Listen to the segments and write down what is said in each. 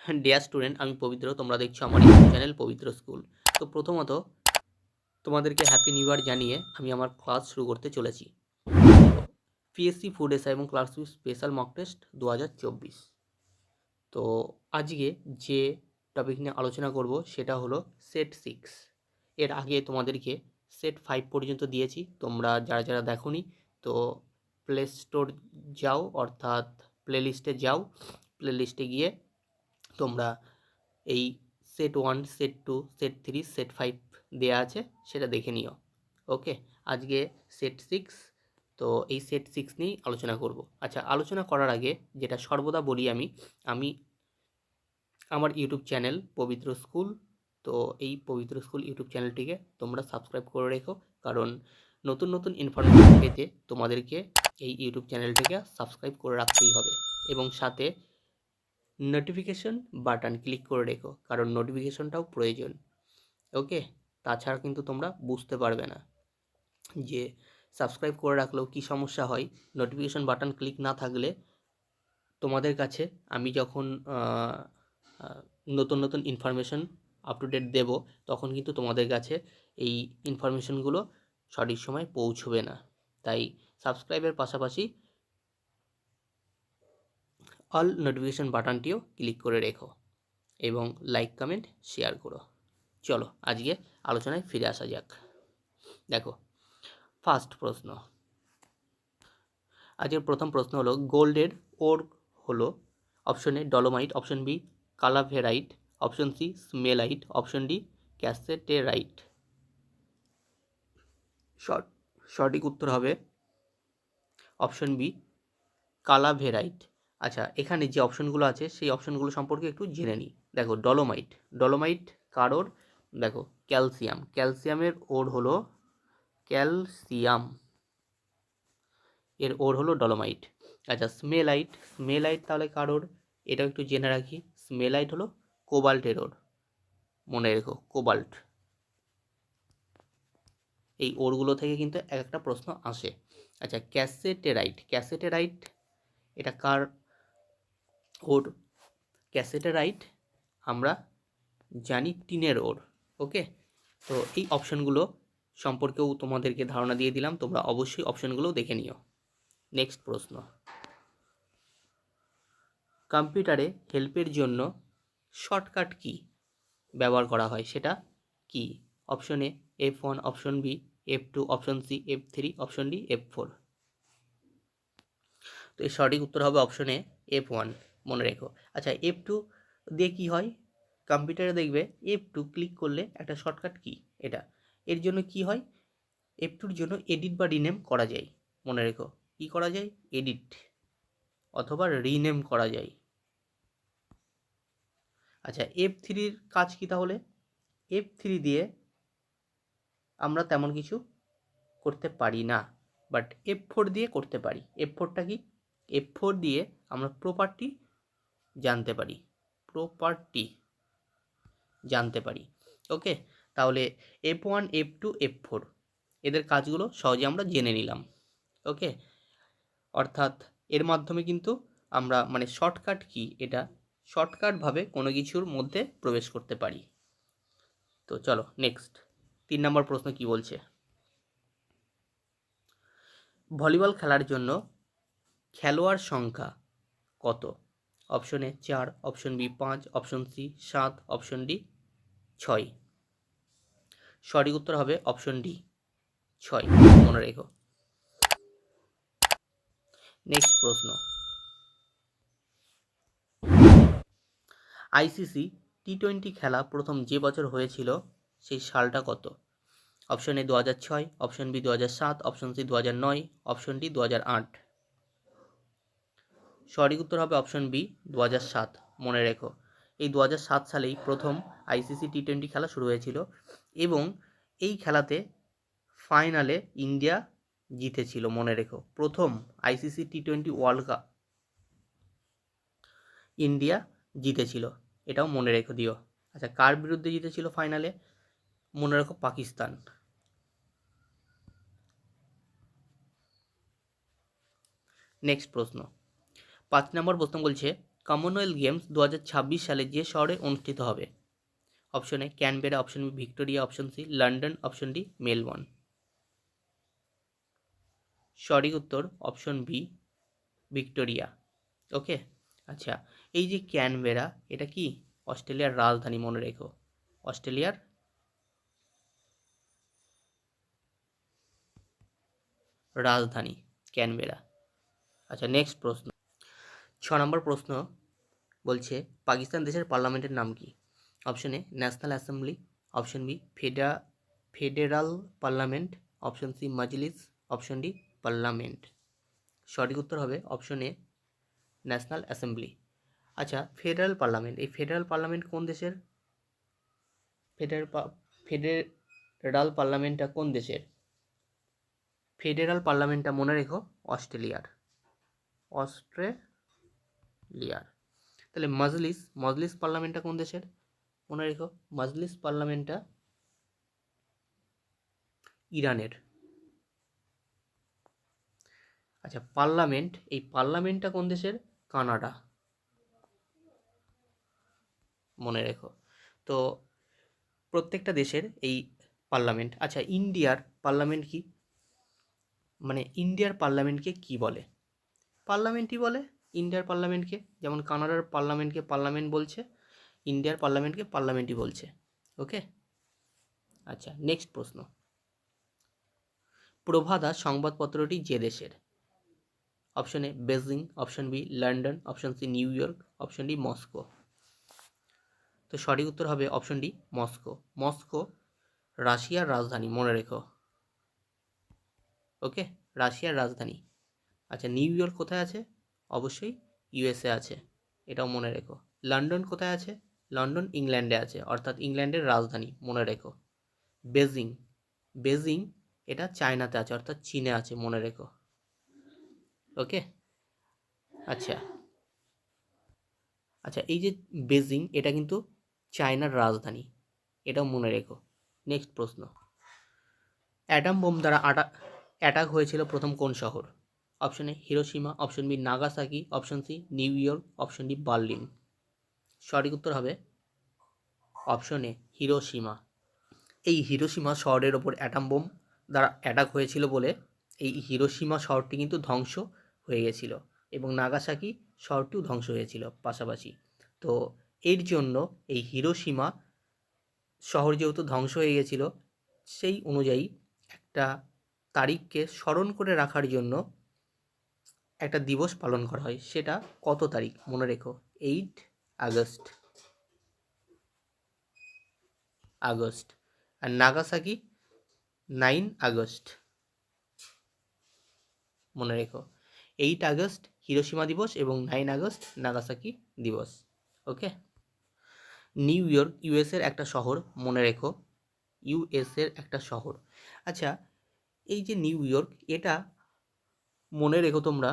Dear student, আমি পবিত্র। তোমরা দেখছো আমার ইউটিউব চ্যানেল পবিত্র স্কুল। তো প্রথমত তোমাদেরকে হ্যাপি নিউ ইয়ার জানিয়ে আমি আমার ক্লাস শুরু করতে চলেছি। পিএসসি ফুড এসআই এবং class with special mock test 2024। তো আজকে যে টপিক নিয়ে আলোচনা করব সেটা হলো সেট 6। এর আগে তোমাদেরকে সেট 5 পর্যন্ত দিয়েছি। তোমরা যারা যারা দেখোনি তো প্লে স্টোর যাও, অর্থাৎ প্লেলিস্টে যাও। প্লেলিস্টে গিয়ে তোমরা এই সেট 1, সেট 2, সেট 3, সেট 5 দেয়া আছে, সেটা দেখে নিও। ওকে, আজকে সেট 6। তো এই সেট 6 নিয়েই আলোচনা করব। আচ্ছা, আলোচনা করার আগে যেটা সর্বদা বলি আমি আমার ইউটিউব চ্যানেল পবিত্র স্কুল। তো এই পবিত্র স্কুল ইউটিউব চ্যানেলটিকে তোমরা সাবস্ক্রাইব করে রেখো, কারণ নতুন নতুন ইনফরমেশন পেতে তোমাদেরকে এই ইউটিউব চ্যানেলটিকে সাবস্ক্রাইব করে রাখতেই হবে, এবং সাথে নোটিফিকেশন বাটন ক্লিক করে রেখো, কারণ নোটিফিকেশনটাও প্রয়োজন। ওকে, তাছাড়া কিন্তু তোমরা বুঝতে পারবে না যে সাবস্ক্রাইব করে রাখলেও কী সমস্যা হয়। নোটিফিকেশন বাটন ক্লিক না থাকলে তোমাদের কাছে আমি যখন নতুন নতুন ইনফরমেশন আপ টু ডেট দেবো, তখন কিন্তু তোমাদের কাছে এই ইনফরমেশনগুলো সঠিক সময় পৌঁছবে না। তাই সাবস্ক্রাইবের পাশাপাশি অল নোটিফিকেশন বাটনটিও ক্লিক করে রেখো এবং লাইক কমেন্ট শেয়ার করো। চলো আজকে আলোচনায় ফিরে আসা যাক। দেখো, ফার্স্ট প্রশ্ন। আজকের প্রথম প্রশ্ন হলো গোল্ডের ওর হলো option A dolomite, option B calaverite, option C স্মেলাইট, অপশন ডি ক্যাসেটেরাইট। সঠিক উত্তর হবে অপশন বি কালাভেরাইট। আচ্ছা, এখানে যে অপশনগুলো আছে সেই অপশনগুলো সম্পর্কে একটু জেনে নিই। দেখো, ডলোমাইট কার ওর? দেখো, ক্যালসিয়াম, ক্যালসিয়ামের ওর হলো ক্যালসিয়াম, এর ওর হলো ডলোমাইট। আচ্ছা, স্মেলাইট তাহলে কার ওর? এটাও একটু জেনে রাখি। স্মেলাইট হলো কোবাল্টের ওর, মনে রেখো, কোবাল্ট। এই ওরগুলো থেকে কিন্তু এক একটা প্রশ্ন আসে। আচ্ছা, ক্যাসেটেরাইট এটা কার ওর? ক্যাসেটেরাইট আমরা জানি টিনের ওর। ওকে, তো এই অপশনগুলো সম্পর্কেও তোমাদেরকে ধারণা দিয়ে দিলাম, তোমরা অবশ্যই অপশনগুলো দেখে নিও। নেক্সট প্রশ্ন। কম্পিউটারে হেল্পের জন্য শর্টকাট কি ব্যবহার করা হয়, সেটা কি? Option A F1, option B F2, option C F3, option D F4। তো এর সঠিক উত্তর হবে অপশন এ F1, মনে রেখো। আচ্ছা, F2 দিয়ে কি হয়? কম্পিউটারে দেখবে F2 ক্লিক করলে একটা শর্টকাট কি এটা। এর জন্য কি হয়? F2-র জন্য এডিট বা রিনেম করা যায়, মনে রেখো। কি করা যায়? এডিট অথবা রিনেম করা যায়। আচ্ছা, F3-র কাজ কি তাহলে? F3 দিয়ে আমরা তেমন কিছু করতে পারি না, বাট F4 দিয়ে করতে পারি। F4টা কি? F4 দিয়ে আমরা প্রপার্টি জানতে পারি। ওকে, তাহলে F1, F2, F4 এদের কাজগুলো সহজে আমরা জেনে নিলাম। ওকে, অর্থাৎ এর মাধ্যমে কিন্তু আমরা মানে শর্টকাট কি, এটা শর্টকাটভাবে কোনো কিছুর মধ্যে প্রবেশ করতে পারি। তো চলো নেক্সট 3 নম্বর প্রশ্ন কি বলছে। ভলিবল খেলার জন্য খেলোয়াড় সংখ্যা কত? Option A 4, option B 5, option C 7, option D 6। সঠিক উত্তর হবে অপশন ডি 6, মনে রেখো। নেক্সট প্রশ্ন। আইসিসি টি20 খেলা প্রথম যে বছর হয়েছিল সেই সালটা কত? Option A 2006, option B 2007, option C 2009, option D 2008। সঠিক উত্তর হবে অপশন বি 2007, মনে রেখো। এই 2007 সালেই প্রথম আইসিসি টি20 খেলা শুরু হয়েছিল, এবং এই খেলাতে ফাইনালে ইন্ডিয়া জিতেছিল, মনে রেখো। প্রথম ICC T20 world cup India জিতেছিল, এটাও মনে রেখে দিও। আচ্ছা, কার বিরুদ্ধে জিতেছিল ফাইনালে? মনে রাখো, পাকিস্তান। নেক্সট প্রশ্ন, 5 নম্বর প্রশ্ন বলছে কমনওয়েলথ গেমস 2026 সালে যে শহরে অনুষ্ঠিত হবে? Option A Canberra, option B Victoria, option C London, option D Melbourne. সঠিক উত্তর অপশন বি ভিক্টোরিয়া। ওকে, আচ্ছা এই যে ক্যানবেরা এটা কি অস্ট্রেলিয়ার রাজধানী, মনে রেখো, অস্ট্রেলিয়ার রাজধানী ক্যানবেরা। আচ্ছা নেক্সট প্রশ্ন, 6 নম্বর প্রশ্ন বলছে পাকিস্তান দেশের পার্লামেন্টের নাম কি? Option A national assembly, option B federal parliament, option C মজলিস, অপশন ডি পার্লামেন্ট। সঠিক উত্তর হবে অপশন এ ন্যাশনাল অ্যাসেম্বলি। আচ্ছা ফেডারেল পার্লামেন্ট, এই ফেডারেল পার্লামেন্ট কোন দেশের? ফেডারেল পার্লামেন্টটা কোন দেশের? ফেডারেল পার্লামেন্টটা মনে রেখো অস্ট্রেলিয়ার। তাহলে মজলিস পার্লামেন্টটা কোন দেশের? মনে রেখো মজলিস পার্লামেন্টটা ইরানের। আচ্ছা এই পার্লামেন্টটা কোন দেশের? কানাডা, মনে রেখো। তো প্রত্যেকটা দেশের এই পার্লামেন্ট। আচ্ছা ইন্ডিয়ার পার্লামেন্ট কি, মানে ইন্ডিয়ার পার্লামেন্টকে কি বলে? পার্লামেন্টই বলে ইন্ডিয়ার পার্লামেন্টকে, যেমন কানাডার পার্লামেন্টকে পার্লামেন্ট বলছে, ইন্ডিয়ার পার্লামেন্টকে পার্লামেন্টই বলছে। ওকে, আচ্ছা নেক্সট প্রশ্ন, প্রভাদা সংবাদপত্রটি যে দেশের? Option A Beijing, option B London, option C New York, option D Moscow. তো সঠিক উত্তর হবে অপশন ডি মস্কো রাশিয়ার রাজধানী, মনে রেখো। ওকে, রাশিয়ার রাজধানী। আচ্ছা নিউ ইয়র্ক কোথায় আছে? অবশ্যই ইউএসএ আছে, এটাও মনে রেখো। লন্ডন কোথায় আছে? লন্ডন ইংল্যান্ডে আছে, অর্থাৎ ইংল্যান্ডের রাজধানী, মনে রেখো। বেজিং এটা চায়নাতে আছে, অর্থাৎ চীনে আছে, মনে রেখো। ওকে, আচ্ছা এই যে বেজিং এটা কিন্তু চায়নার রাজধানী, এটাও মনে রেখো। নেক্সট প্রশ্ন, অ্যাটম বোম দ্বারা অ্যাটাক হয়েছিল প্রথম কোন শহর? Option A Hiroshima, option B Nagasaki, option C New York, option D Berlin. সঠিক উত্তর হবে অপশন এ হিরোশিমা। এই হিরোশিমা শহরের ওপর অ্যাটম বোম দ্বারা অ্যাটাক হয়েছিল বলে এই হিরোশিমা শহরটি কিন্তু ধ্বংস হয়ে গেছিল, এবং নাগাসাকি শহরটিও ধ্বংস হয়েছিল পাশাপাশি। তো এর জন্য এই হিরোশিমা শহর যেহেতু ধ্বংস হয়ে গেছিল, সেই অনুযায়ী একটা তারিখকে স্মরণ করে রাখার জন্য একটা দিবস পালন করা হয়। সেটা কত তারিখ? মনে রেখো 8 আগস্ট। আর নাগাসাকি 9 আগস্ট, মনে রেখো। 8 আগস্ট হিরোশিমা দিবস এবং 9 আগস্ট নাগাসাকি দিবস। ওকে, নিউ ইয়র্ক ইউএসের একটা শহর, মনে রেখো, ইউএসের একটা শহর। আচ্ছা এই যে নিউ ইয়র্ক, এটা মনে রেখো তোমরা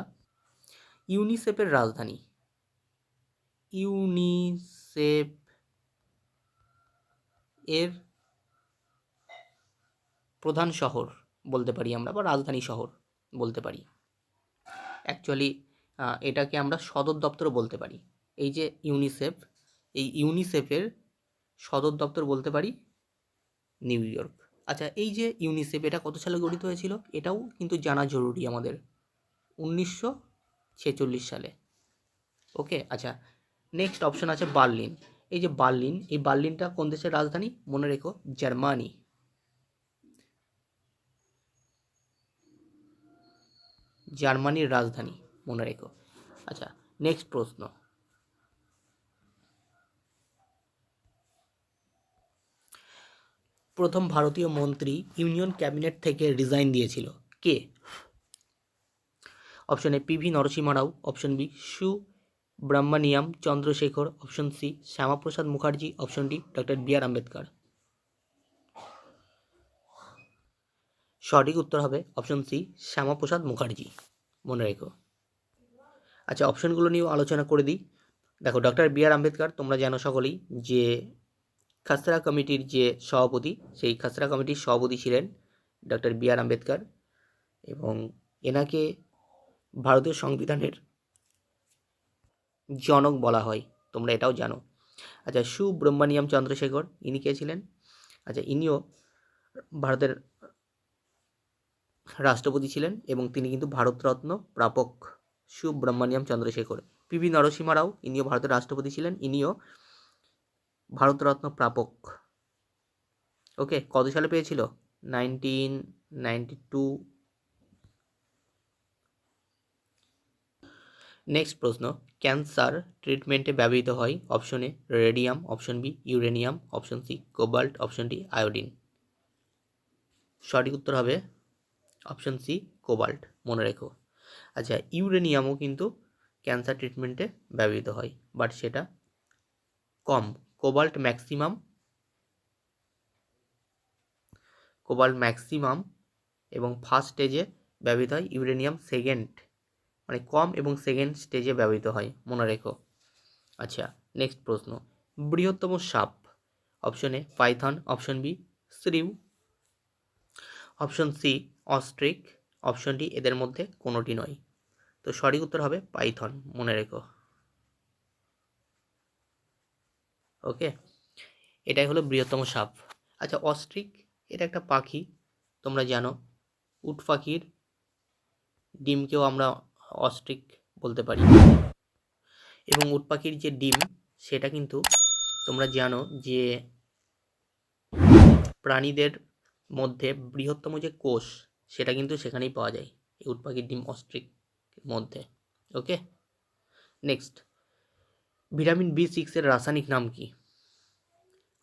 ইউনিসেফের রাজধানী। ইউনিসেফ এর প্রধান শহর বলতে পারি আমরা, বা রাজধানী শহর বলতে পারি। অ্যাকচুয়ালি এটাকে আমরা সদর দপ্তরও বলতে পারি। এই যে ইউনিসেফ, এই ইউনিসেফের সদর দপ্তর বলতে পারি নিউ ইয়র্ক। আচ্ছা এই যে ইউনিসেফ, এটা কত সালে গঠিত হয়েছিল? এটাও কিন্তু জানা জরুরি আমাদের, 1946 সালে। ওকে, আচ্ছা নেক্সট অপশন আছে বার্লিন। এই যে বার্লিন, এই বার্লিনটা কোন দেশের রাজধানী? মনে রেখো জার্মানি। জার্মানির রাজধানী, মনে রেখো। আচ্ছা নেক্সট প্রশ্ন, প্রথম ভারতীয় মন্ত্রী ইউনিয়ন ক্যাবিনেট থেকে রিজাইন দিয়েছিল কে? Option A P V Narasimha Rao, option B Subramaniam Chandrasekhar, option C Shyama Prasad Mukherjee, option D doctor B R Ambedkar. সঠিক উত্তর হবে অপশন সি শ্যামাপ্রসাদ মুখার্জি, মনে রেখো। আচ্ছা অপশনগুলো নিয়েও আলোচনা করে দিই। দেখো ডক্টর বি আর আম্বেদকর তোমরা জানো সকলেই যে খাসরা কমিটির যে সভাপতি, সেই খাসরা কমিটির সভাপতি ছিলেন ডক্টর বি আর আম্বেদকর, এবং এনাকে ভারতীয় সংবিধানের জনক বলা হয়, তোমরা এটাও জানো। আচ্ছা, সুব্রহ্মণ্যম চন্দ্রশেখর ইনি কে ছিলেন? আচ্ছা, ইনিও ভারতের রাষ্ট্রপতি ছিলেন এবং তিনি কিন্তু ভারতরত্ন প্রাপক সুব্রহ্মণ্যম চন্দ্রশেখর। পিভি নরসিংহ রাও ইনিও ভারতের রাষ্ট্রপতি ছিলেন, ইনিও ভারতরত্ন প্রাপক। ওকে, কত সালে পেয়েছিল? 1992। নেক্সট প্রশ্ন, ক্যান্সার ট্রিটমেন্টে ব্যবহৃত হয় option A radium, option B uranium, option C cobalt, option D iodine. সঠিক উত্তর হবে অপশন সি কোবাল্ট, মনে রেখো। আচ্ছা, ইউরেনিয়ামও কিন্তু ক্যান্সার ট্রিটমেন্টে ব্যবহৃত হয়, বাট সেটা কম। কোবাল্ট ম্যাক্সিমাম এবং ফার্স্ট স্টেজে ব্যবহৃত হয়, ইউরেনিয়াম সেকেন্ড, মানে কম এবং সেকেন্ড স্টেজে ব্যবহৃত হয়, মনে রেখো। আচ্ছা, নেক্সট প্রশ্ন, বৃহত্তম সাপ option A python, option B shrew, option C ostrich, option D এদের মধ্যে কোনোটি নয়। তো সঠিক উত্তর হবে পাইথন, মনে রেখো। ওকে, এটাই হলো বৃহত্তম সাপ। আচ্ছা, অস্ট্রিক এটা একটা পাখি, তোমরা জানো। উট পাখির ডিমকেও আমরা অস্ট্রিক বলতে পারি, এবং উট পাখির যে ডিম সেটা কিন্তু তোমরা জানো যে প্রাণীদের মধ্যে বৃহত্তম যে কোষ সেটা কিন্তু সেখানেই পাওয়া যায়, এই উট পাখির ডিম অস্ট্রিক মধ্যে। ওকে, নেক্সট, ভিটামিন B6 এর রাসায়নিক নাম কি?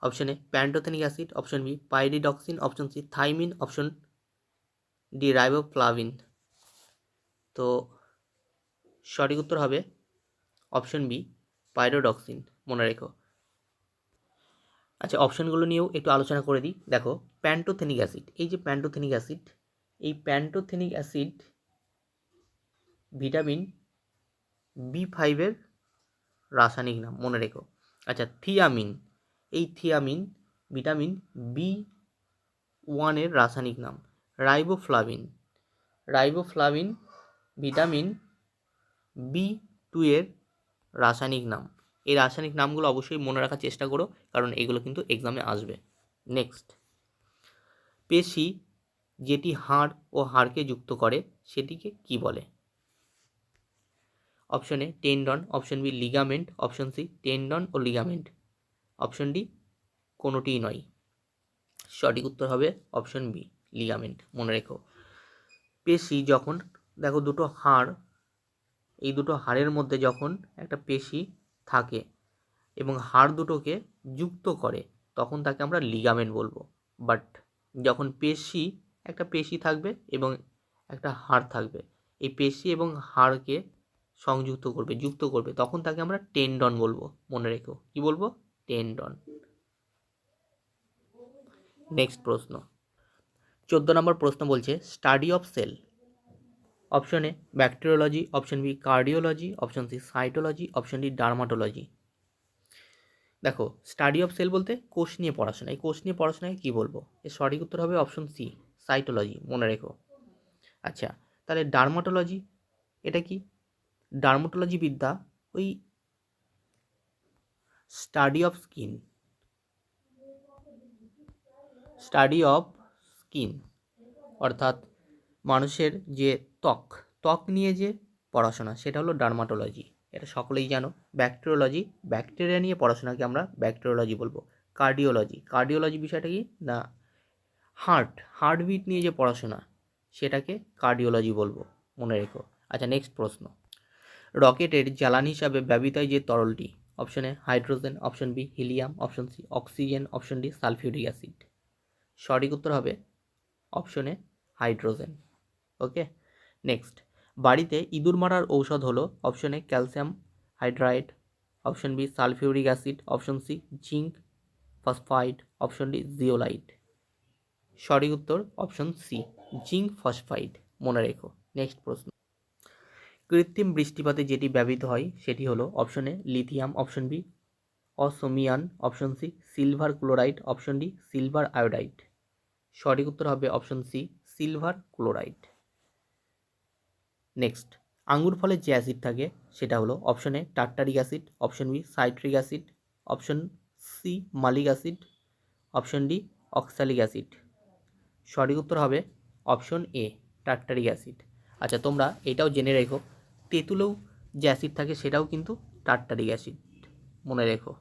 Option A pantothenic acid, option B pyridoxine, option C thiamine, option D riboflavin. তো সঠিক উত্তর হবে অপশন বি পাইরিডক্সিন, মনে রেখো। আচ্ছা, অপশনগুলো নিয়েও একটু আলোচনা করে দিই। দেখো, প্যান্টোথেনিক অ্যাসিড, এই যে প্যান্টোথেনিক অ্যাসিড, এই প্যান্টোথেনিক অ্যাসিড ভিটামিন B5 এর রাসায়নিক নাম, মনে রেখো। আচ্ছা, থিয়ামিন, এই থিয়ামিন ভিটামিন B1 এর রাসায়নিক নাম। রাইবোফ্লাভিন ভিটামিন B2 এর রাসায়নিক নাম। এই রাসায়নিক নামগুলো অবশ্যই মনে রাখার চেষ্টা করো, কারণ এগুলো কিন্তু এক্সামে আসবে। নেক্সট, পেশি যেটি হাড় ও হাড়কে যুক্ত করে সেটিকে কি বলে? Option A tendon, option B ligament, option C tendon ও লিগামেন্ট, অপশন ডি কোনোটিই নয়। সঠিক উত্তর হবে অপশন বি লিগামেন্ট, মনে রেখো। পেশি যখন, দেখো দুটো হাড়, এই দুটো হাড়ের মধ্যে যখন একটা পেশি থাকে এবং হাড় দুটোকে যুক্ত করে তখন তাকে আমরা লিগামেন্ট বলবো। বাট যখন একটা পেশি থাকবে এবং একটা হাড় থাকবে, এই পেশি এবং হাড়কে যুক্ত করবে তখন তাকে আমরা টেন্ডন বলবো, মনে রেখো। কি বলবো? টেন্ডন। নেক্সট প্রশ্ন, 14 নম্বর প্রশ্ন বলছে study of cell. Option A bacteriology, option B cardiology, option C cytology, option D dermatology. দেখো, স্টাডি অফ সেল বলতে কোষ নিয়ে পড়াশোনা, এই কোষ নিয়ে পড়াশোনাকে কী বলবো? এর সঠিক উত্তর হবে অপশন সি সাইটোলজি, মনে রেখো। আচ্ছা, তাহলে ডার্মাটোলজি এটা কি? ডার্মাটোলজি বিদ্যা ওই স্টাডি অফ স্কিন, অর্থাৎ মানুষের যে ত্বক নিয়ে যে পড়াশোনা সেটা হলো ডার্মাটোলজি, এটা সকলেই জানো। ব্যাকটেরিওলজি, ব্যাকটেরিয়া নিয়ে পড়াশোনাকে আমরা ব্যাকটেরিওলজি বলবো। কার্ডিওলজি বিষয়টা কি না, হার্টবিট নিয়ে যে পড়াশোনা সেটাকে কার্ডিওলজি বলবো, মনে রেখো। আচ্ছা, নেক্সট প্রশ্ন, রকেটের জ্বালানি হিসাবে ব্যবহৃত হয় যে তরলটি? Option A hydrogen, option B helium, option C oxygen, option D sulphuric acid. সঠিক উত্তর হবে option A hydrogen. Okay, next, বাড়িতে ইঁদুর মারার ঔষধ হলো? Option A calcium hydride, option B sulphuric acid, option C zinc phosphide, option D zeolite. সঠিক উত্তর অপশন সি জিঙ্ক ফসফাইড, মনে রেখো। নেক্সট প্রশ্ন, কৃত্রিম বৃষ্টিপাতে যেটি ব্যবহৃত হয় সেটি হলো? Option A lithium, option B osmium, option C silver chloride, option D silver iodide. সঠিক উত্তর হবে option C silver chloride. Next, আঙ্গুর ফলে যে অ্যাসিড থাকে সেটা হলো option A tartaric acid, option B citric acid, option C malic acid, option D oxalic acid. সঠিক উত্তর হবে অপশন এ টার্টারিক অ্যাসিড। আচ্ছা, তোমরা এটাও জেনে রেখো তেঁতুলেও যে অ্যাসিড থাকে সেটাও কিন্তু টার্টারিক অ্যাসিড, মনে রেখো।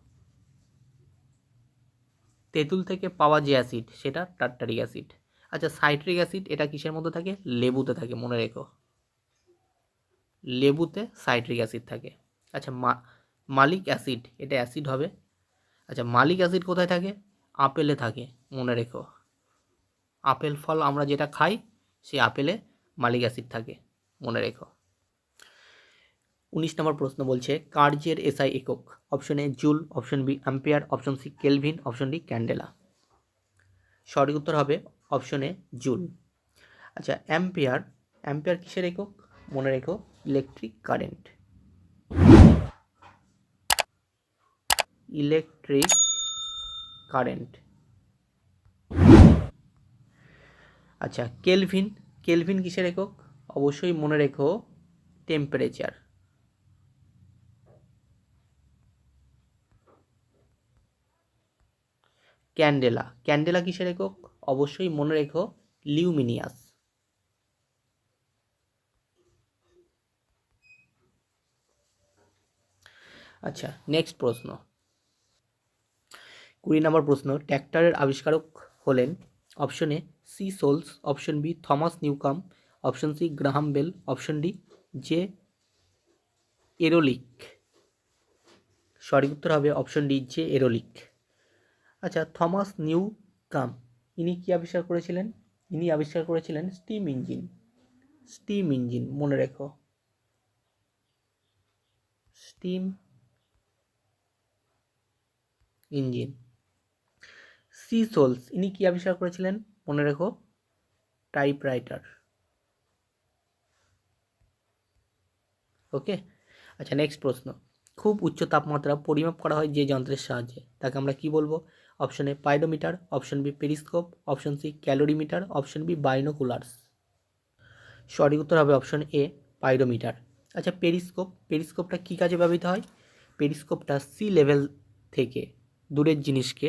তেঁতুল থেকে পাওয়া যে অ্যাসিড সেটা টার্টারিক অ্যাসিড। আচ্ছা, সাইট্রিক অ্যাসিড এটা কিসের মধ্যে থাকে? লেবুতে থাকে, মনে রেখো। লেবুতে সাইট্রিক অ্যাসিড থাকে। আচ্ছা, মালিক অ্যাসিড এটা অ্যাসিড হবে। আচ্ছা, মালিক অ্যাসিড কোথায় থাকে? আপেলে থাকে, মনে রেখো। আপেল ফল আমরা যেটা খাই সেই আপেলে মালিক অ্যাসিড থাকে, মনে রেখো। 19 নম্বর প্রশ্ন বলছে কার্যের এসআই একক। Option A joule, option B ampere, option C kelvin, option D candela. সঠিক উত্তর হবে অপশন এ জুল। আচ্ছা, অ্যাম্পিয়ার, অ্যাম্পিয়ার কিসের একক? মনে রেখো ইলেকট্রিক কারেন্ট, ইলেকট্রিক কারেন্ট। আচ্ছা, কেলভিন, কেলভিন কিসের একক? অবশ্যই মনে রেখো টেম্পারেচার। ক্যান্ডেলা, ক্যান্ডেলা কিসের একক? অবশ্যই মনে রেখো লিউমিনিয়াস। আচ্ছা, নেক্সট প্রশ্ন 20 নম্বর প্রশ্ন ট্র্যাক্টরের আবিষ্কারক হলেন? Option A C Sholes, option B Thomas Newcomen, option C Graham Bell, option D J এরোলিক। সঠিক উত্তর হবে অপশন ডি জে এরোলিক। আচ্ছা, থমাস নিউকাম ইনি কি আবিষ্কার করেছিলেন? ইনি আবিষ্কার করেছিলেন স্টিম ইঞ্জিন, স্টিম ইঞ্জিন, মনে রেখো স্টিম ইঞ্জিন। সি সোলস ইনি কি আবিষ্কার করেছিলেন? মনে রেখো টাইপরাইটার। ওকে। আচ্ছা, নেক্সট প্রশ্ন খুব উচ্চ তাপমাত্রা পরিমাপ করা হয় যে যন্ত্রের সাহায্যে তাকে আমরা কি বলবো? Option A pedometer, option B periscope, option C calorimeter, option B binoculars. সঠিক উত্তর হবে অপশন এ পাইডোমিটার। আচ্ছা, পেরিস্কোপ, পেরিস্কোপটা কী কাজে ব্যবহৃত হয়? পেরিস্কোপটা সি লেভেল থেকে দূরের জিনিসকে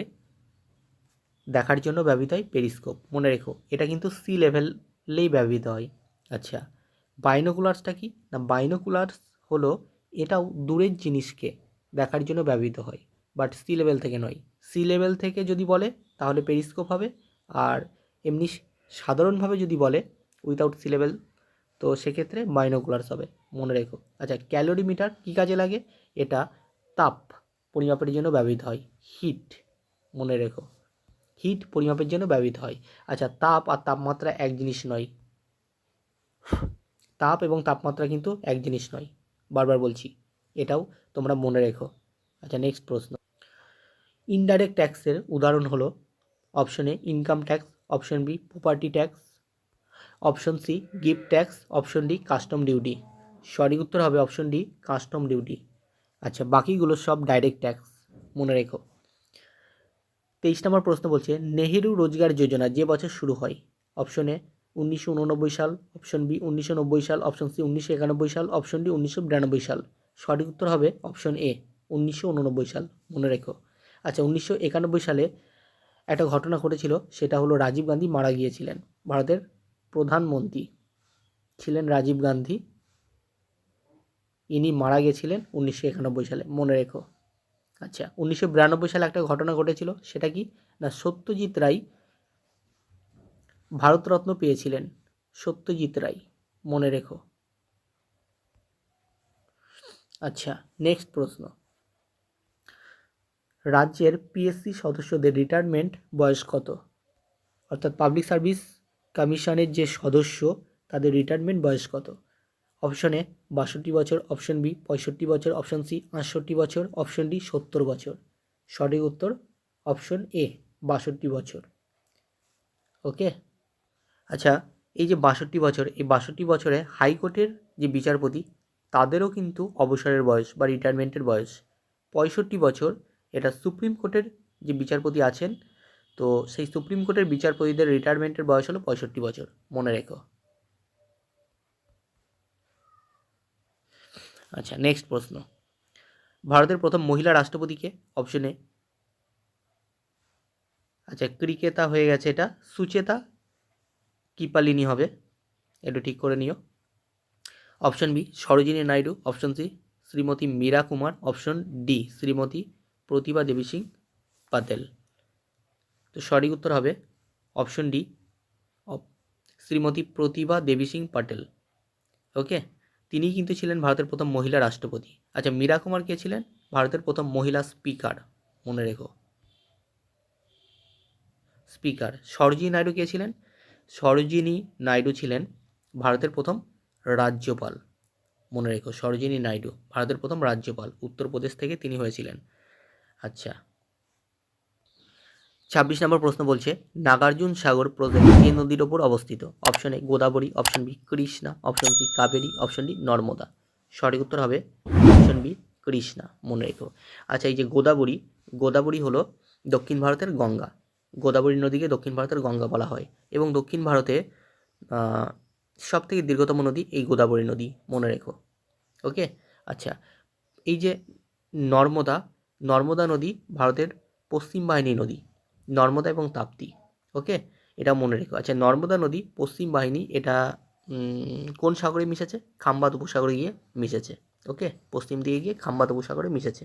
দেখার জন্য ব্যবহৃত হয় পেরিস্কোপ, মনে রেখো এটা কিন্তু সি লেভেলেই ব্যবহৃত হয়। আচ্ছা, বাইনোকুলার্সটা কি না? বাইনোকুলার্স হলো এটাও দূরের জিনিসকে দেখার জন্য ব্যবহৃত হয়, বাট সি লেভেল থেকে নয়। সি লেভেল থেকে যদি বলে তাহলে পেরিস্কোপ হবে, আর এমনি সাধারণভাবে যদি বলে উইথাউট সি লেভেল তো সেক্ষেত্রে বাইনোকুলার্স হবে, মনে রেখো। আচ্ছা, ক্যালোরিমিটার কী কাজে লাগে? এটা তাপ পরিমাপের জন্য ব্যবহৃত হয়, হিট, মনে রেখো হিট পরিমাপের জন্য ব্যবহৃত হয়। আচ্ছা, তাপ আর তাপমাত্রা এক জিনিস নয়, তাপ এবং তাপমাত্রা কিন্তু এক জিনিস নয়, বারবার বলছি, এটাও তোমরা মনে রেখো। আচ্ছা, নেক্সট প্রশ্ন ইনডাইরেক্ট ট্যাক্সের উদাহরণ হলো? Option A income tax, option B property tax, option C gift tax, option D custom duty. সঠিক উত্তর হবে অপশন ডি কাস্টম ডিউটি। আচ্ছা, বাকিগুলো সব ডাইরেক্ট ট্যাক্স, মনে রেখো। 23 নম্বর প্রশ্ন বলছে নেহেরু রোজগার যোজনা যে বছর শুরু হয়? অপশন এ 1989 সাল, অপশন বি 1990 সাল, অপশন সি 1991 সাল, অপশন ডি 1992 সাল। সঠিক উত্তর হবে অপশন এ 1989 সাল, মনে রেখো। আচ্ছা, 1991 সালে একটা ঘটনা ঘটেছিল, সেটা হলো রাজীব গান্ধী মারা গিয়েছিলেন। ভারতের প্রধানমন্ত্রী ছিলেন রাজীব গান্ধী, ইনি মারা গেছিলেন 1991 সালে, মনে রেখো। আচ্ছা, 1992 সালে একটা ঘটনা ঘটেছিল, সেটা কি না সত্যজিৎ রায় ভারতরত্ন পেয়েছিলেন, সত্যজিৎ রায়, মনে রেখো। আচ্ছা, নেক্সট প্রশ্ন রাজ্যের পিএসসি সদস্যদের রিটায়ারমেন্ট বয়স কত? অর্থাৎ পাবলিক সার্ভিস কমিশনের যে সদস্য তাদের রিটায়ারমেন্ট বয়স কত? অপশন এ 62 বছর, অপশন বি 65 বছর, অপশন সি 68 বছর, অপশন ডি 70 বছর। সঠিক উত্তর অপশন এ 62 বছর। ওকে। আচ্ছা, এই যে 62 বছর, এই 62 বছরে হাইকোর্টের যে বিচারপতি তাদেরও কিন্তু অবসরের বয়স বা রিটায়ারমেন্টের বয়স 65 বছর। এটা সুপ্রিম কোর্টের যে বিচারপতি আছেন, তো সেই সুপ্রিম কোর্টের বিচারপতিদের রিটায়ারমেন্টের বয়স হলো 65 বছর, মনে রেখো। আচ্ছা, নেক্সট প্রশ্ন, ভারতের প্রথম মহিলা রাষ্ট্রপতিকে? অপশন এ, আচ্ছা ক্রিকেটা হয়ে গেছে, এটা সুচেতা কিপালিনি হবে, একটু ঠিক করে নিও। Option B Sarojini Naidu, option C Shrimati Meira Kumar, option D Shrimati Pratibha Devi Singh Patil. তো সঠিক উত্তর হবে option D, Shrimati Pratibha Devi Singh Patil. Okay, তিনিই কিন্তু ছিলেন ভারতের প্রথম মহিলা রাষ্ট্রপতি। আচ্ছা, মীরা কুমার কে ছিলেন? ভারতের প্রথম মহিলা স্পিকার, মনে রেখো, স্পিকার। সরোজিনী নাইডু কে ছিলেন? সরোজিনী নাইডু ছিলেন ভারতের প্রথম রাজ্যপাল, মনে রেখো, সরোজিনী নাইডু ভারতের প্রথম রাজ্যপাল, উত্তরপ্রদেশ থেকে তিনি হয়েছিলেন। আচ্ছা, 26 নম্বর প্রশ্ন বলছে, নাগার্জুন সাগর প্রজেক্ট এই নদীর ওপর অবস্থিত? Option A Godavari, option B Krishna, option C Kaveri, option D Narmada. সঠিক উত্তর হবে অপশন বি কৃষ্ণা, মনে রেখো। আচ্ছা, এই যে গোদাবরী, গোদাবরী হলো দক্ষিণ ভারতের গঙ্গা, গোদাবরী নদীকে দক্ষিণ ভারতের গঙ্গা বলা হয়, এবং দক্ষিণ ভারতে সব থেকে দীর্ঘতম নদী এই গোদাবরী নদী, মনে রেখো। ওকে, আচ্ছা, এই যে নর্মদা, নর্মদা নদী ভারতের পশ্চিম বাহিনী নদী, নর্মদা এবং তাপ্তি। ওকে, এটা মনে রেখো। আচ্ছা, নর্মদা নদী পশ্চিম বাহিনী, এটা কোন সাগরে মিশেছে? খাম্বাত উপসাগরে গিয়ে মিশেছে। ওকে, পশ্চিম দিকে গিয়ে খাম্বাত উপসাগরে মিশেছে।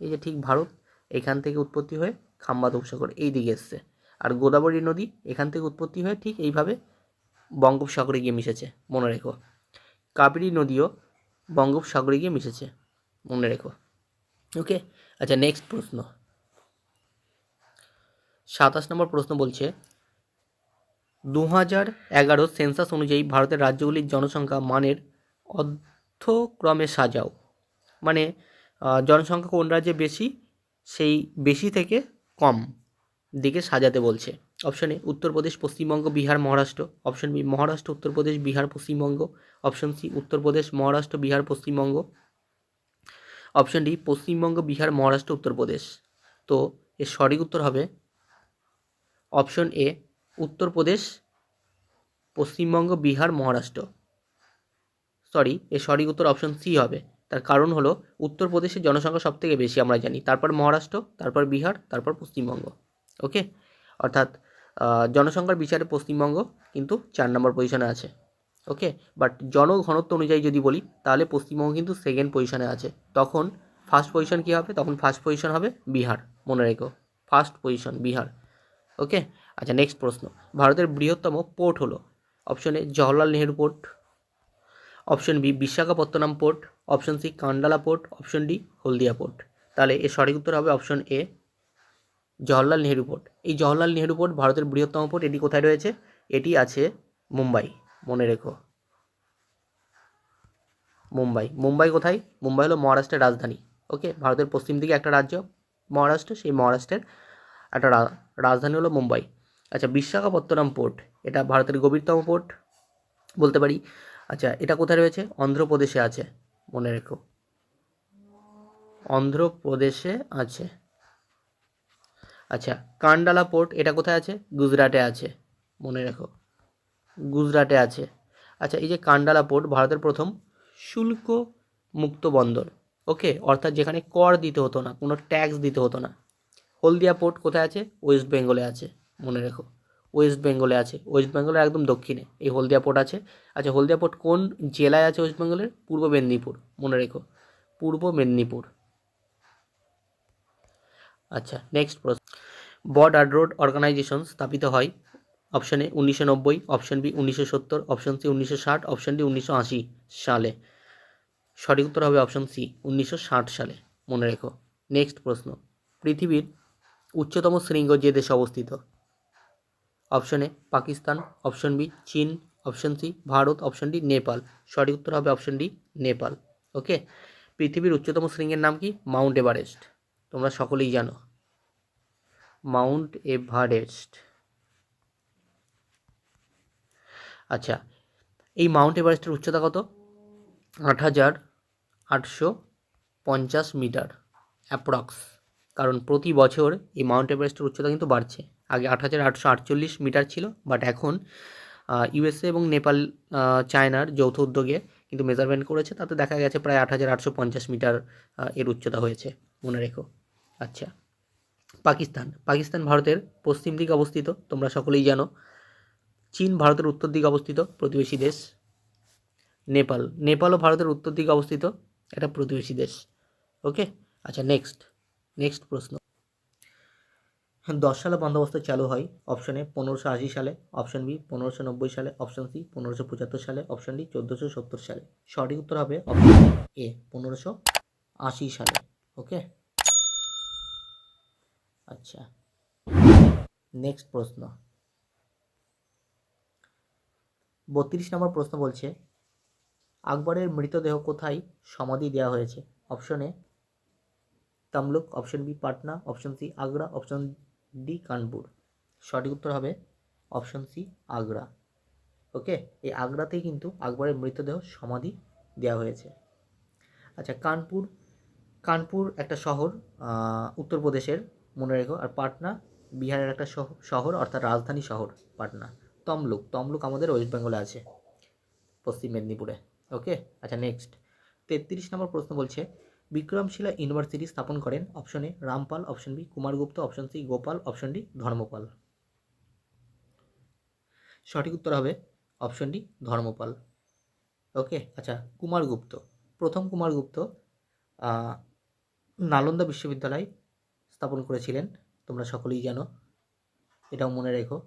এই যে ঠিক ভারত, এখান থেকে উৎপত্তি হয়ে খাম্বাত উপসাগর এই দিকে এসছে, আর গোদাবরী নদী এখান থেকে উৎপত্তি হয়ে ঠিক এইভাবে বঙ্গোপসাগরে গিয়ে মিশেছে, মনে রেখো। কাবেরী নদীও বঙ্গোপসাগরে গিয়ে মিশেছে, মনে রেখো। ওকে, আচ্ছা নেক্সট প্রশ্ন, 27 নম্বর প্রশ্ন বলছে, 2011 সেন্সাস অনুযায়ী ভারতের রাজ্যগুলির জনসংখ্যা মানের অর্ধক্রমে সাজাও। মানে জনসংখ্যা কোন রাজ্যে বেশি, সেই বেশি থেকে কম দিকে সাজাতে বলছে। Option A Uttar Pradesh, Paschimbanga, Bihar, Maharashtra, option B Maharashtra, Uttar Pradesh, Bihar, Paschimbanga, option C Uttar Pradesh, Maharashtra, Bihar, Paschimbanga, option D Paschimbanga, Bihar, Maharashtra, Uttar Pradesh. তো এর সঠিক উত্তর হবে option A Uttar Pradesh, Paschimbanga, Bihar, Maharashtra. Sorry, এর সঠিক উত্তর অপশন সি হবে। তার কারণ হলো উত্তরপ্রদেশের জনসংখ্যা সব থেকে বেশি আমরা জানি, তারপর মহারাষ্ট্র, তারপর বিহার, তারপর পশ্চিমবঙ্গ। ওকে, অর্থাৎ জনসংখ্যার বিচারে পশ্চিমবঙ্গ কিন্তু 4 নম্বর পজিশনে আছে। ওকে, বাট জনঘনত্ব অনুযায়ী যদি বলি তাহলে পশ্চিমবঙ্গ কিন্তু সেকেন্ড পজিশনে আছে। তখন ফার্স্ট পজিশন কী হবে? তখন ফার্স্ট পজিশন হবে বিহার, মনে রেখো, ফার্স্ট পজিশন বিহার। ওকে, আচ্ছা নেক্সট প্রশ্ন, ভারতের বৃহত্তম পোর্ট হলো? Option A Jawaharlal Nehru port, option B Visakhapatnam port, option C Kandla port, option D Haldia port. তাহলে এর সঠিক উত্তর হবে option A Jawaharlal Nehru port. এই জওহরলাল নেহেরু পোর্ট ভারতের বৃহত্তম পোর্ট, এটি কোথায় রয়েছে? এটি আছে মুম্বাই, মনে রেখো, মুম্বাই। মুম্বাই কোথায়? মুম্বাই হলো মহারাষ্ট্রের রাজধানী। ওকে, ভারতের পশ্চিম দিকে একটা রাজ্য মহারাষ্ট্র, সেই মহারাষ্ট্রের একটা রাজধানী হলো মুম্বাই। আচ্ছা, বিশাখাপত্তনম পোর্ট, এটা ভারতের গভীরতম পোর্ট বলতে পারি। আচ্ছা, এটা কোথায় রয়েছে? অন্ধ্রপ্রদেশে আছে, মনে রেখো, অন্ধ্রপ্রদেশে আছে। আচ্ছা, কান্ডালা পোর্ট, এটা কোথায় আছে? গুজরাটে আছে, মনে রেখো, গুজরাটে আছে। আচ্ছা, এই যে কান্ডালা পোর্ট ভারতের প্রথম শুল্ক মুক্ত বন্দর। ওকে, অর্থাৎ যেখানে কর দিতে হতো না, কোনো ট্যাক্স দিতে হতো না। হলদিয়া পোর্ট কোথায় আছে? ওয়েস্ট বেঙ্গলে আছে, মনে রেখো, ওয়েস্ট বেঙ্গলে আছে, ওয়েস্ট বেঙ্গলের একদম দক্ষিণে এই হলদিয়া পোর্ট আছে। আচ্ছা, হলদিয়া পোর্ট কোন জেলায় আছে ওয়েস্ট বেঙ্গলের? পূর্ব মেদিনীপুর, মনে রেখো, পূর্ব মেদিনীপুর। আচ্ছা, নেক্সট প্রশ্ন, বর্ডার রোড অর্গানাইজেশন স্থাপিত হয়? Option A 1990, option B 1970, option C 1960, option D 1980 সালে। সঠিক উত্তর হবে অপশন সি 1960 সালে, মনে রেখো। নেক্সট প্রশ্ন, পৃথিবীর উচ্চতম শৃঙ্গ যে দেশে অবস্থিত? Option A Pakistan, option B চীন, option C Bharat, option D Nepal. সঠিক উত্তর হবে অপশন ডি নেপাল। ওকে, পৃথিবীর উচ্চতম শৃঙ্গের নাম কি? মাউন্ট এভারেস্ট, তোমরা সকলেই জানো, মাউন্ট এভারেস্ট। আচ্ছা, এই মাউন্ট এভারেস্টের উচ্চতা কত? 8,850 মিটার অ্যাপ্রক্স। কারণ প্রতি বছর এই মাউন্ট এভারেস্টের উচ্চতা কিন্তু বাড়ছে। আগে 8,848 মিটার ছিল, বাট এখন ইউএসএ এবং নেপাল, চায়নার যৌথ উদ্যোগে কিন্তু মেজারমেন্ট করেছে, তাতে দেখা গেছে প্রায় 8,850 মিটার এর উচ্চতা হয়েছে, মনে রেখো। আচ্ছা, পাকিস্তান ভারতের পশ্চিম দিকে অবস্থিত, তোমরা সকলেই জানো। চীন ভারতের উত্তর দিকে অবস্থিত, প্রতিবেশী দেশ। নেপালও ভারতের উত্তর দিকে অবস্থিত, এটা প্রতিবেশী দেশ। ওকে, আচ্ছা নেক্সট প্রশ্ন। 10 সালে বন্দোবস্ত চালু হয়, অপশন এ 1580 সালে, অপশন বি 1590 সালে, অপশন সি 1575 সালে, অপশন ডি 1470 সালে। সঠিক উত্তর হবে অপশন এ 1580 সালে। ওকে, আচ্ছা নেক্সট প্রশ্ন। 32 নম্বর প্রশ্ন বলছে, আকবরের মৃতদেহ কোথায় সমাধি দেওয়া হয়েছে? Option A Tamluk, option B Patna, option C Agra, option D Kanpur. সঠিক উত্তর হবে অপশন সি আগ্রা। ওকে, এই আগ্রাতেই কিন্তু আকবরের মৃতদেহ সমাধি দেওয়া হয়েছে। আচ্ছা, কানপুর একটা শহর উত্তরপ্রদেশের, মনে রেখো। আর পাটনা বিহারের একটা শহর, অর্থাৎ রাজধানী শহর পাটনা। তমলুক আমাদের ওয়েস্ট বেঙ্গলে আছে, পশ্চিম মেদিনীপুরে। ওকে, আচ্ছা নেক্সট 33 নম্বর প্রশ্ন বলছে, বিক্রমশিলা ইউনিভার্সিটি স্থাপন করেন? Option A Rampal, option B Kumargupta, option C Gopal, option D Dharmapal. সঠিক উত্তর হবে অপশন ডি ধর্মপাল। ওকে, আচ্ছা প্রথম কুমারগুপ্ত নালন্দা বিশ্ববিদ্যালয় স্থাপন করেছিলেন, তোমরা সকলেই জানো, এটাও মনে রেখো।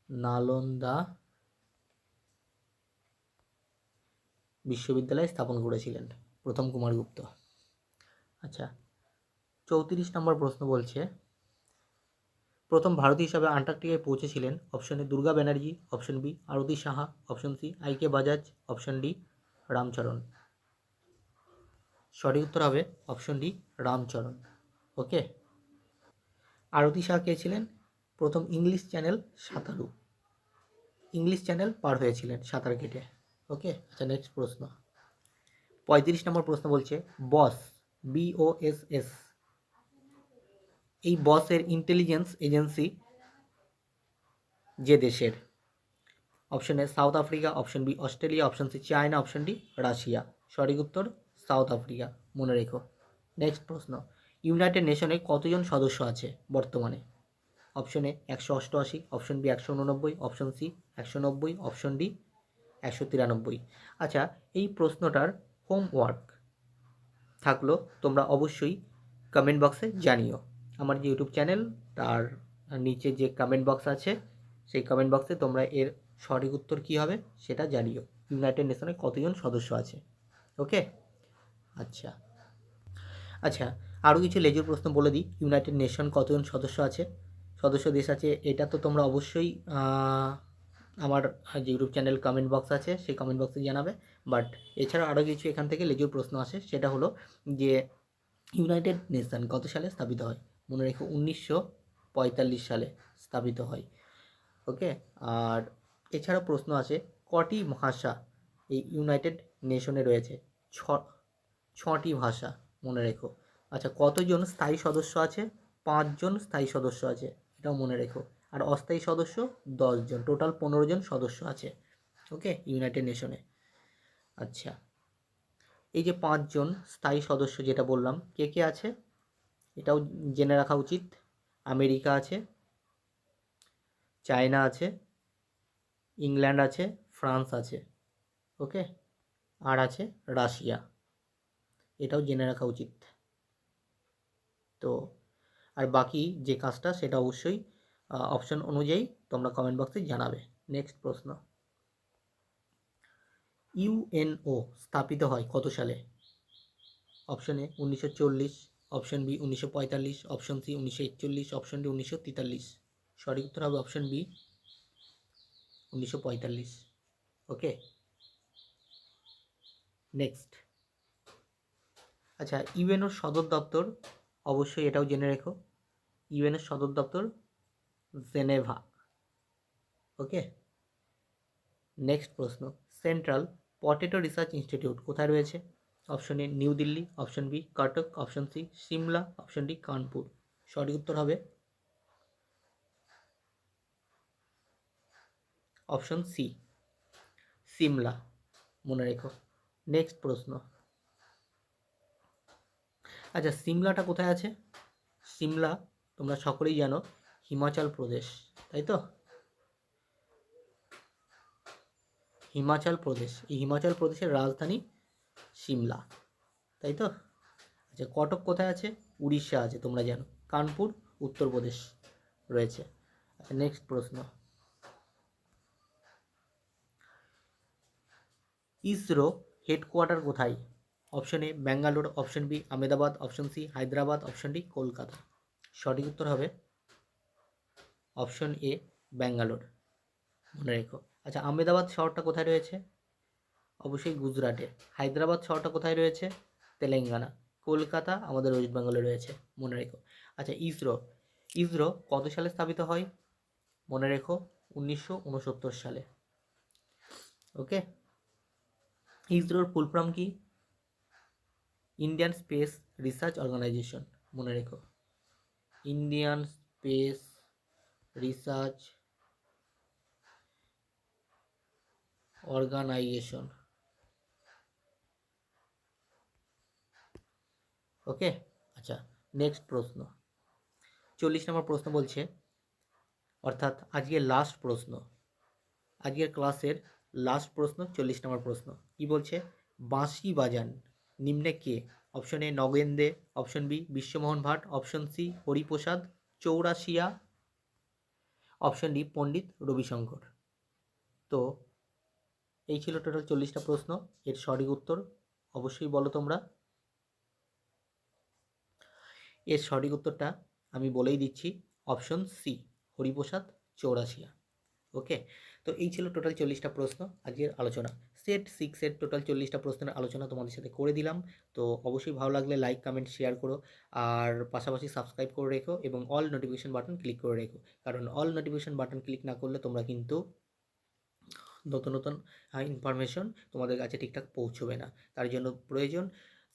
নালন্দা বিশ্ববিদ্যালয় স্থাপন করেছিলেন প্রথম কুমারগুপ্ত। আচ্ছা, 34 নম্বর প্রশ্ন বলছে, প্রথম ভারতীয় হিসাবে আন্টার্কটিকায় পৌঁছেছিলেন? Option A Durga Banerjee, option B Arati Saha, option C I K Bajaj, option D Ramcharan. সঠিক উত্তর হবে option D Ramcharan. Okay, Arati Saha কে ছিলেন? প্রথম ইংলিশ চ্যানেল পার হয়েছিলেন সাঁতার কেটে। ওকে, আচ্ছা নেক্সট প্রশ্ন। 35 নম্বর প্রশ্ন বলছে, BOSS এই বসের ইন্টেলিজেন্স এজেন্সি যে দেশের? Option A South Africa, option B Australia, option C China, option D Russia. সঠিক উত্তর সাউথ আফ্রিকা, মনে রেখো। নেক্সট প্রশ্ন, ইউনাইটেড নেশনে কতজন সদস্য আছে বর্তমানে? Option A 188, option B 189, option C 190, option D 193। আচ্ছা, এই প্রশ্নটার হোমওয়ার্ক থাকলো, তোমরা অবশ্যই কমেন্ট বক্সে জানিও। আমার যে ইউটিউব চ্যানেল তার নিচে যে কমেন্ট বক্স আছে, সেই কমেন্ট বক্সে তোমরা এর সঠিক উত্তর কী হবে সেটা জানিও। ইউনাইটেড নেশনে কতজন সদস্য আছে? ওকে, আচ্ছা আরও কিছু লেজুর প্রশ্ন বলে দিই। ইউনাইটেড নেশন কতজন সদস্য দেশ আছে, এটা তো তোমরা অবশ্যই আমার যে ইউটিউব চ্যানেল কমেন্ট বক্স আছে সেই কমেন্ট বক্সে জানাবে। বাট এছাড়া আরও কিছু এখান থেকে লেজুর প্রশ্ন আসে, সেটা হলো যে ইউনাইটেড নেশন কত সালে স্থাপিত হয়? মনে রেখো 1945 সালে স্থাপিত হয়। ওকে, আর এছাড়াও প্রশ্ন আছে, কটি ভাষা এই ইউনাইটেড নেশনে রয়েছে? 6টি ভাষা, মনে রেখো। আচ্ছা, কতজন স্থায়ী সদস্য আছে? 5 জন স্থায়ী সদস্য আছে, এটাও মনে রেখো। আর অস্থায়ী সদস্য 10 জন, টোটাল 15 জন সদস্য আছে। ওকে, ইউনাইটেড নেশনে। আচ্ছা, এই যে 5 জন স্থায়ী সদস্য যেটা বললাম, কে কে আছে এটাও জেনে রাখা উচিত। আমেরিকা আছে, চায়না আছে, ইংল্যান্ড আছে, ফ্রান্স আছে। ওকে, আর আছে রাশিয়া, এটাও জেনে রাখা উচিত। তো আর বাকি যে কাজটা সেটা অবশ্যই অপশন অনুযায়ী তোমরা কমেন্ট বক্সে জানাবে। নেক্সট প্রশ্ন, ইউএনও স্থাপিত হয় কত সালে? Option A 1940, option B 1945, option C 1941, option D 1943। সঠিক উত্তর হবে অপশন বি 1945। ওকে, নেক্সট। আচ্ছা, ইউএনওর সদর দপ্তর, অবশ্যই এটাও জেনে রেখো, ইউএনের সদর দপ্তর জেনেভা। ওকে, নেক্সট প্রশ্ন, সেন্ট্রাল পটেটো রিসার্চ ইনস্টিটিউট কোথায় রয়েছে? Option A New Delhi, option B Cuttack, option C Shimla, option D Kanpur. সঠিক উত্তর হবে অপশন সি সিমলা। মনে রেখো। নেক্সট প্রশ্ন, আচ্ছা সিমলাটা কোথায় আছে? সিমলা তোমরা সকলেই জানো হিমাচল প্রদেশ, তাই তো? হিমাচল প্রদেশ, এই হিমাচল প্রদেশের রাজধানী সিমলা, তাই তো? আচ্ছা কটক কোথায় আছে? উড়িষ্যা আছে, তোমরা জানো। কানপুর উত্তরপ্রদেশ রয়েছে। আচ্ছা নেক্সট প্রশ্ন, ইসরো হেডকোয়ার্টার কোথায়? Option A Bangalore, option B Ahmedabad, option C Hyderabad, option D Kolkata. সঠিক উত্তর হবে অপশন এ ব্যাঙ্গালোর, মনে রেখো। আচ্ছা আহমেদাবাদ শহরটা কোথায় রয়েছে? অবশ্যই গুজরাটে। হায়দ্রাবাদ শহরটা কোথায় রয়েছে? তেলেঙ্গানা। কলকাতা আমাদের ওয়েস্ট বেঙ্গলে রয়েছে, মনে রেখো। আচ্ছা ইসরো, ইসরো কত সালে স্থাপিত হয়? মনে রেখো 1969 সালে। ওকে, ইসরোর ফুল ফর্ম কি? ইন্ডিয়ান স্পেস রিসার্চ অর্গানাইজেশন, মনে রেখো। Indian space research organisation. Okay, আচ্ছা নেক্সট প্রশ্ন, 40 নম্বর প্রশ্ন বলছে, অর্থাৎ আজকের লাস্ট প্রশ্ন, আজকের ক্লাসের লাস্ট প্রশ্ন 40 নম্বর প্রশ্ন কি বলছে? বাঁশি বাজান নিম্নে কে? Option A Nagen De, option B Vishwamohan Bhatt, option C Hariprasad Chaurasia, option D Pandit Ravishankar. তো এই ছিল টোটাল 40টা প্রশ্ন। এর সঠিক উত্তর অবশ্যই বলো তোমরা। এর সঠিক উত্তরটা আমি বলেই দিচ্ছি, অপশন সি হরিপ্রসাদ চৌরাশিয়া। ওকে, তো এই ছিল টোটাল 40টা প্রশ্ন আজকের আলোচনা। সেট 6-এর টোটাল 40টা প্রশ্নের আলোচনা তোমাদের সাথে করে দিলাম। তো অবশ্যই ভালো লাগলে লাইক কমেন্ট শেয়ার করো, আর পাশাপাশি সাবস্ক্রাইব করে রেখো এবং অল নোটিফিকেশন বাটন ক্লিক করে রেখো, কারণ অল নোটিফিকেশন বাটন ক্লিক না করলে তোমরা কিন্তু নতুন নতুন ইনফরমেশন তোমাদের কাছে ঠিকঠাক পৌঁছবে না। তার জন্য প্রয়োজন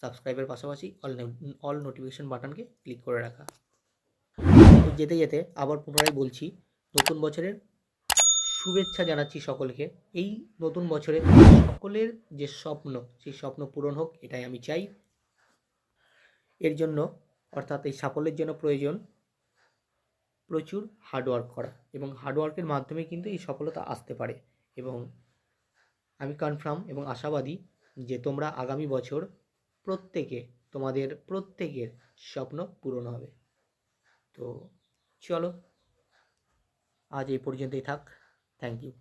সাবস্ক্রাইবের পাশাপাশি অল নোটিফিকেশন বাটনকে ক্লিক করে রাখা। তো যেতে যেতে আবার পুনরায় বলছি, নতুন বছরের শুভেচ্ছা জানাচ্ছি সকলকে। এই নতুন বছরে সকলের যে স্বপ্ন, সেই স্বপ্ন পূরণ হোক, এটাই আমি চাই। এর জন্য অর্থাৎ এই সাফল্যের জন্য প্রয়োজন প্রচুর হার্ডওয়ার্ক করা, এবং হার্ডওয়ার্কের মাধ্যমে কিন্তু এই সফলতা আসতে পারে। এবং আমি কনফার্ম এবং আশাবাদী যে তোমরা আগামী বছর তোমাদের প্রত্যেকের স্বপ্ন পূরণ হবে। তো চলো আজ এই পর্যন্তই থাক। Thank you.